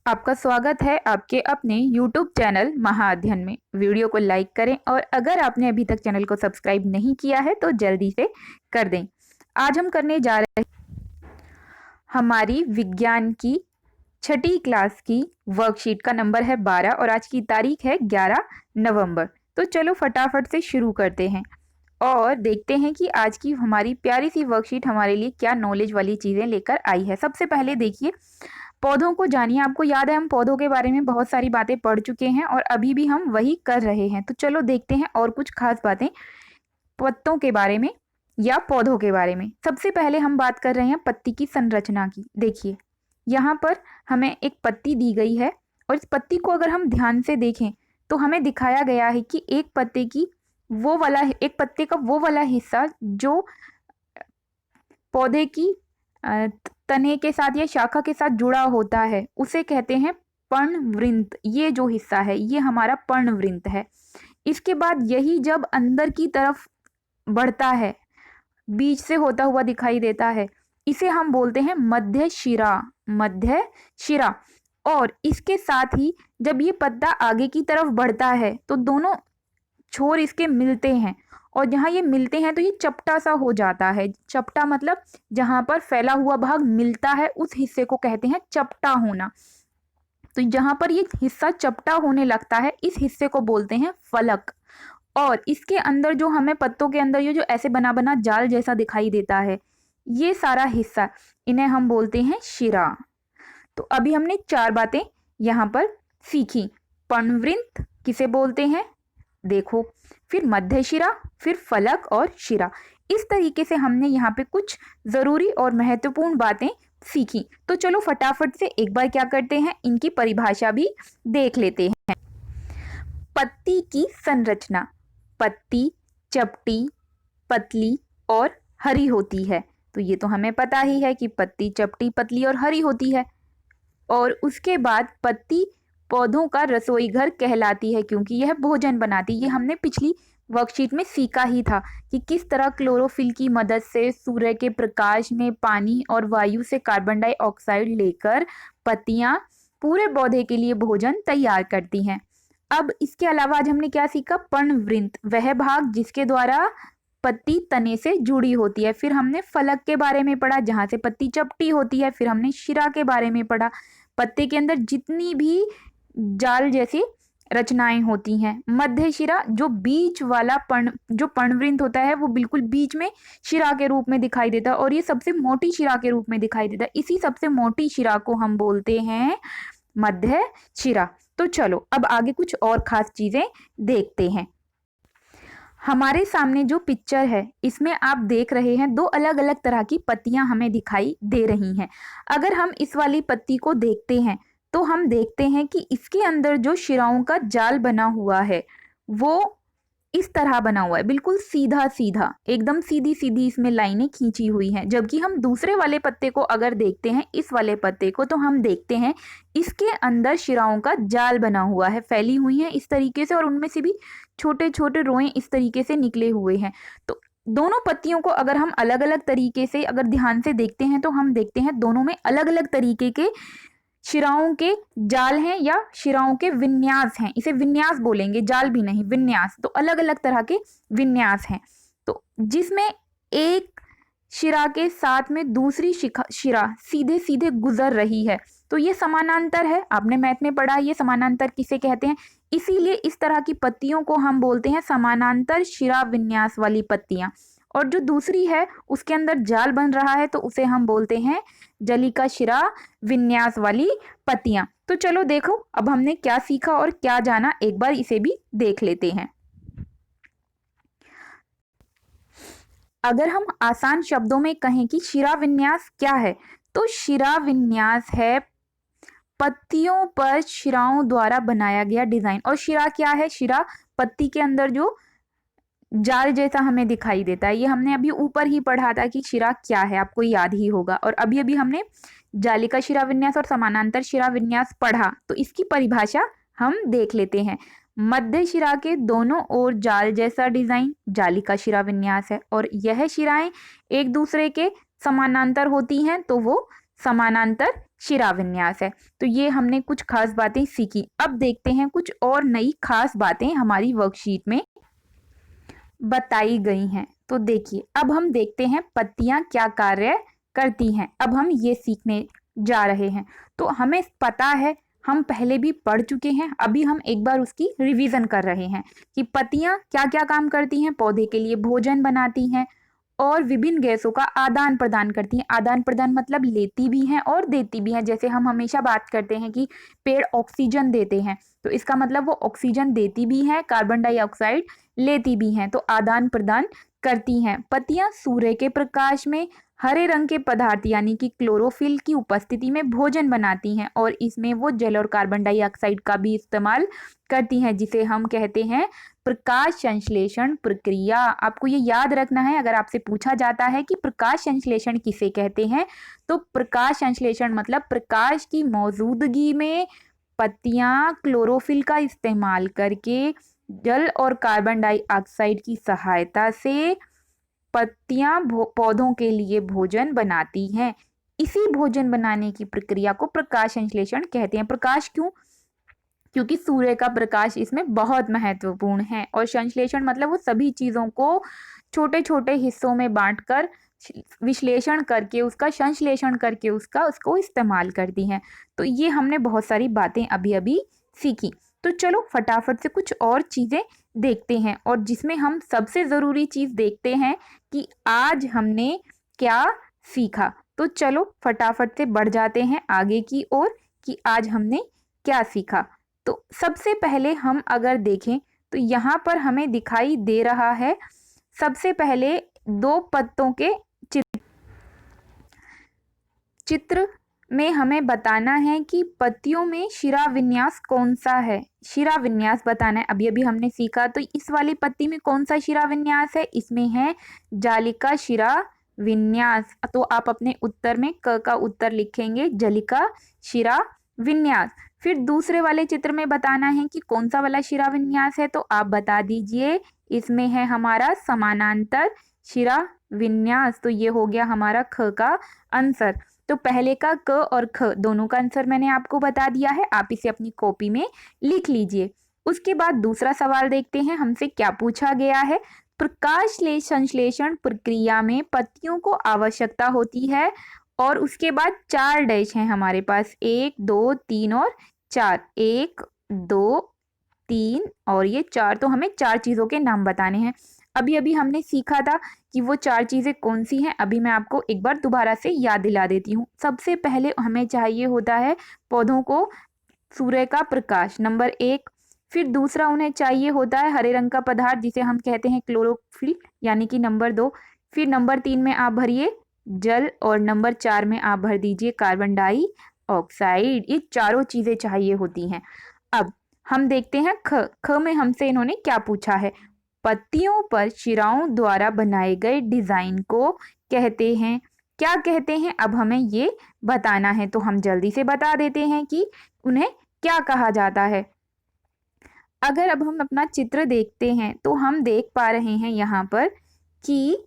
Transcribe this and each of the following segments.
आपका स्वागत है आपके अपने YouTube चैनल महाअध्ययन में। वीडियो को लाइक करें और अगर आपने अभी तक चैनल को सब्सक्राइब नहीं किया है तो जल्दी से कर दें। आज हम करने जा रहे हैं हमारी विज्ञान की छठी क्लास की वर्कशीट का नंबर है 12 और आज की तारीख है 11 नवंबर। तो चलो फटाफट से शुरू करते हैं और देखते हैं कि आज की हमारी प्यारी सी वर्कशीट हमारे लिए क्या नॉलेज वाली चीज़ें लेकर आई है। सबसे पहले देखिए, पौधों को जानिए। आपको याद है हम पौधों के बारे में बहुत सारी बातें पढ़ चुके हैं और अभी भी हम वही कर रहे हैं। तो चलो देखते हैं और कुछ खास बातें पत्तों के बारे में या पौधों के बारे में। सबसे पहले हम बात कर रहे हैं पत्ती की संरचना की। देखिए यहाँ पर हमें एक पत्ती दी गई है और इस पत्ती को अगर हम ध्यान से देखें तो हमें दिखाया गया है कि एक पत्ते का वो वाला हिस्सा जो पौधे की तने के साथ या शाखा के साथ जुड़ा होता है उसे कहते हैं पर्णवृंत। ये जो हिस्सा है ये हमारा पर्णवृंत है। इसके बाद यही जब अंदर की तरफ बढ़ता है, बीच से होता हुआ दिखाई देता है, इसे हम बोलते हैं मध्य शिरा। मध्य शिरा। और इसके साथ ही जब ये पत्ता आगे की तरफ बढ़ता है तो दोनों छोर इसके मिलते हैं और जहाँ ये मिलते हैं तो ये चपटा सा हो जाता है। चपटा मतलब जहाँ पर फैला हुआ भाग मिलता है उस हिस्से को कहते हैं चपटा होना। तो जहाँ पर ये हिस्सा चपटा होने लगता है इस हिस्से को बोलते हैं फलक। और इसके अंदर जो हमें पत्तों के अंदर ये जो ऐसे बना बना जाल जैसा दिखाई देता है, ये सारा हिस्सा, इन्हें हम बोलते हैं शिरा। तो अभी हमने 4 बातें यहाँ पर सीखी। पर्णवृंत किसे बोलते हैं, देखो, फिर मध्य शिरा, फिर फलक और शिरा। इस तरीके से हमने यहाँ पे कुछ जरूरी और महत्वपूर्ण बातें सीखी। तो चलो फटाफट से एक बार क्या करते हैं, इनकी परिभाषा भी देख लेते हैं। पत्ती की संरचना। पत्ती चपटी, पतली और हरी होती है। तो ये तो हमें पता ही है कि पत्ती चपटी, पतली और हरी होती है। और उसके बाद पत्ती पौधों का रसोई घर कहलाती है क्योंकि यह भोजन बनाती है। ये हमने पिछली वर्कशीट में सीखा ही था कि किस तरह क्लोरोफिल की मदद से सूर्य के प्रकाश में पानी और वायु से कार्बन डाइऑक्साइड लेकर पत्तियां पूरे पौधे के लिए भोजन तैयार करती हैं। अब इसके अलावा आज हमने क्या सीखा, पर्णवृंत, वह भाग जिसके द्वारा पत्ती तने से जुड़ी होती है। फिर हमने फलक के बारे में पढ़ा जहाँ से पत्ती चपटी होती है। फिर हमने शिरा के बारे में पढ़ा, पत्ते के अंदर जितनी भी जाल जैसी रचनाएं होती हैं। मध्य शिरा जो बीच वाला जो पर्णवृंत होता है वो बिल्कुल बीच में शिरा के रूप में दिखाई देता है और ये सबसे मोटी शिरा के रूप में दिखाई देता है। इसी सबसे मोटी शिरा को हम बोलते हैं मध्य शिरा। तो चलो अब आगे कुछ और खास चीजें देखते हैं। हमारे सामने जो पिक्चर है इसमें आप देख रहे हैं 2 अलग अलग तरह की पत्तियां हमें दिखाई दे रही हैं। अगर हम इस वाली पत्ती को देखते हैं तो हम देखते हैं कि इसके अंदर जो शिराओं का जाल बना हुआ है वो इस तरह बना हुआ है, बिल्कुल सीधा सीधा, एकदम सीधी सीधी इसमें लाइनें खींची हुई हैं। जबकि हम दूसरे वाले पत्ते को अगर देखते हैं, इस वाले पत्ते को, तो हम देखते हैं इसके अंदर शिराओं का जाल बना हुआ है, फैली हुई हैं इस तरीके से और उनमें से भी छोटे छोटे रोएं इस तरीके से निकले हुए हैं। तो दोनों पत्तियों को अगर हम अलग अलग तरीके से अगर ध्यान से देखते हैं तो हम देखते हैं दोनों में अलग अलग तरीके के शिराओं के जाल हैं या शिराओं के विन्यास हैं। इसे विन्यास बोलेंगे, जाल भी नहीं, विन्यास। तो अलग अलग तरह के विन्यास हैं। तो जिसमें एक शिरा के साथ में दूसरी शिरा सीधे सीधे गुजर रही है तो ये समानांतर है। आपने मैथ में पढ़ा, ये समानांतर किसे कहते हैं। इसीलिए इस तरह की पत्तियों को हम बोलते हैं समानांतर शिरा विन्यास वाली पत्तियां। और जो दूसरी है उसके अंदर जाल बन रहा है तो उसे हम बोलते हैं जलिका शिरा विन्यास वाली पत्तियां। तो चलो देखो अब हमने क्या सीखा और क्या जाना, एक बार इसे भी देख लेते हैं। अगर हम आसान शब्दों में कहें कि शिरा विन्यास क्या है, तो शिरा विन्यास है पत्तियों पर शिराओं द्वारा बनाया गया डिजाइन। और शिरा क्या है, शिरा पत्ती के अंदर जो जाल जैसा हमें दिखाई देता है। ये हमने अभी ऊपर ही पढ़ा था कि शिरा क्या है, आपको याद ही होगा। और अभी अभी हमने जालिका शिरा विन्यास और समानांतर शिरा विन्यास पढ़ा, तो इसकी परिभाषा हम देख लेते हैं। मध्य शिरा के दोनों ओर जाल जैसा डिजाइन जालिका शिरा विन्यास है और यह शिराएं एक दूसरे के समानांतर होती हैं तो वो समानांतर शिराविन्यास है। तो ये हमने कुछ खास बातें सीखी। अब देखते हैं कुछ और नई खास बातें हमारी वर्कशीट में बताई गई हैं। तो देखिए, अब हम देखते हैं पत्तियां क्या कार्य करती हैं। अब हम ये सीखने जा रहे हैं। तो हमें पता है, हम पहले भी पढ़ चुके हैं, अभी हम एक बार उसकी रिवीजन कर रहे हैं कि पत्तियां क्या क्या काम करती हैं। पौधे के लिए भोजन बनाती हैं और विभिन्न गैसों का आदान प्रदान करती हैं। आदान प्रदान मतलब लेती भी हैं और देती भी हैं। जैसे हम हमेशा बात करते हैं कि पेड़ ऑक्सीजन देते हैं, तो इसका मतलब वो ऑक्सीजन देती भी हैं, कार्बन डाइऑक्साइड लेती भी हैं, तो आदान प्रदान करती हैं। पत्तियां सूर्य के प्रकाश में हरे रंग के पदार्थ यानी कि क्लोरोफिल की उपस्थिति में भोजन बनाती हैं और इसमें वो जल और कार्बन डाइऑक्साइड का भी इस्तेमाल करती हैं, जिसे हम कहते हैं प्रकाश संश्लेषण प्रक्रिया। आपको ये याद रखना है, अगर आपसे पूछा जाता है कि प्रकाश संश्लेषण किसे कहते हैं, तो प्रकाश संश्लेषण मतलब प्रकाश की मौजूदगी में पत्तियां क्लोरोफिल का इस्तेमाल करके जल और कार्बन डाइऑक्साइड की सहायता से पत्तियां पौधों के लिए भोजन बनाती हैं। इसी भोजन बनाने की प्रक्रिया को प्रकाश संश्लेषण कहते हैं। प्रकाश क्यों? क्योंकि सूर्य का प्रकाश इसमें बहुत महत्वपूर्ण है। और संश्लेषण मतलब वो सभी चीज़ों को छोटे छोटे हिस्सों में बांटकर विश्लेषण करके उसका संश्लेषण करके उसको इस्तेमाल करती हैं। तो ये हमने बहुत सारी बातें अभी अभी सीखी। तो चलो फटाफट से कुछ और चीज़ें देखते हैं, और जिसमें हम सबसे ज़रूरी चीज़ देखते हैं कि आज हमने क्या सीखा। तो चलो फटाफट से बढ़ जाते हैं आगे की ओर कि आज हमने क्या सीखा। तो सबसे पहले हम अगर देखें तो यहाँ पर हमें दिखाई दे रहा है सबसे पहले दो पत्तों के चित्र में हमें बताना है कि पत्तियों में शिरा विन्यास कौन सा है। शिरा विन्यास बताना है। अभी अभी हमने सीखा, तो इस वाली पत्ती में कौन सा शिरा विन्यास है? इसमें है जालिका शिरा विन्यास। तो आप अपने उत्तर में क का उत्तर लिखेंगे जलिका शिरा विन्यास। फिर दूसरे वाले चित्र में बताना है कि कौन सा वाला शिरा विन्यास है, तो आप बता दीजिए। इसमें है हमारा समानांतर शिरा विन्यास। तो ये हो गया हमारा ख का आंसर। तो पहले का क और ख दोनों का आंसर मैंने आपको बता दिया है, आप इसे अपनी कॉपी में लिख लीजिए। उसके बाद दूसरा सवाल देखते हैं, हमसे क्या पूछा गया है। प्रकाश संश्लेषण प्रक्रिया में पत्तियों को आवश्यकता होती है, और उसके बाद 4 डैश हैं हमारे पास, 1 2 3 और 4। 1 2 3 और ये 4। तो हमें 4 चीज़ों के नाम बताने हैं। अभी अभी हमने सीखा था कि वो 4 चीज़ें कौन सी हैं। अभी मैं आपको एक बार दोबारा से याद दिला देती हूँ। सबसे पहले हमें चाहिए होता है पौधों को सूर्य का प्रकाश, नंबर 1। फिर दूसरा उन्हें चाहिए होता है हरे रंग का पदार्थ जिसे हम कहते हैं क्लोरोफिल यानी कि नंबर 2। फिर नंबर 3 में आप भरिए जल, और नंबर 4 में आप भर दीजिए कार्बन डाइऑक्साइड। ये चारों चीज़ें चाहिए होती हैं। अब हम देखते हैं ख। ख में हमसे इन्होंने क्या पूछा है। पत्तियों पर शिराओं द्वारा बनाए गए डिजाइन को कहते हैं, क्या कहते हैं? अब हमें ये बताना है, तो हम जल्दी से बता देते हैं कि उन्हें क्या कहा जाता है। अगर अब हम अपना चित्र देखते हैं तो हम देख पा रहे हैं यहाँ पर कि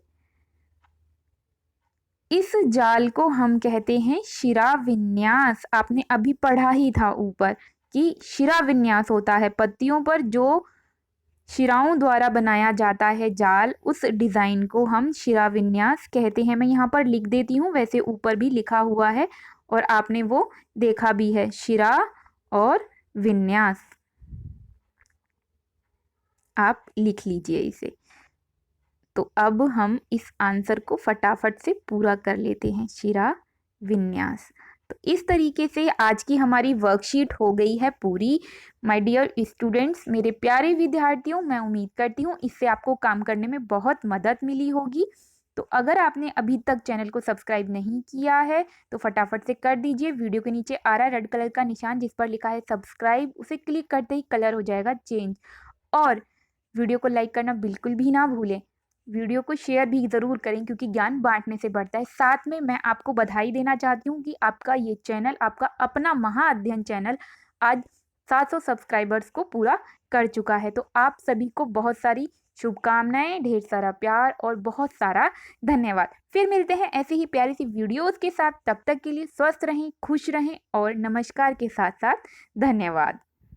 इस जाल को हम कहते हैं शिरा विन्यास। आपने अभी पढ़ा ही था ऊपर कि शिरा विन्यास होता है पत्तियों पर जो शिराओं द्वारा बनाया जाता है जाल, उस डिज़ाइन को हम शिरा विन्यास कहते हैं। मैं यहाँ पर लिख देती हूँ, वैसे ऊपर भी लिखा हुआ है और आपने वो देखा भी है, शिरा और विन्यास। आप लिख लीजिए इसे। तो अब हम इस आंसर को फटाफट से पूरा कर लेते हैं, शिरा विन्यास। तो इस तरीके से आज की हमारी वर्कशीट हो गई है पूरी। माय डियर स्टूडेंट्स, मेरे प्यारे विद्यार्थियों, मैं उम्मीद करती हूँ इससे आपको काम करने में बहुत मदद मिली होगी। तो अगर आपने अभी तक चैनल को सब्सक्राइब नहीं किया है तो फटाफट से कर दीजिए। वीडियो के नीचे आ रहा है रेड कलर का निशान जिस पर लिखा है सब्सक्राइब, उसे क्लिक करते ही कलर हो जाएगा चेंज। और वीडियो को लाइक करना बिल्कुल भी ना भूलें। वीडियो को शेयर भी ज़रूर करें क्योंकि ज्ञान बांटने से बढ़ता है। साथ में मैं आपको बधाई देना चाहती हूँ कि आपका ये चैनल, आपका अपना महाअध्ययन चैनल आज 700 सब्सक्राइबर्स को पूरा कर चुका है। तो आप सभी को बहुत सारी शुभकामनाएं, ढेर सारा प्यार और बहुत सारा धन्यवाद। फिर मिलते हैं ऐसी ही प्यारी सी वीडियोस के साथ। तब तक के लिए स्वस्थ रहें, खुश रहें और नमस्कार के साथ साथ धन्यवाद।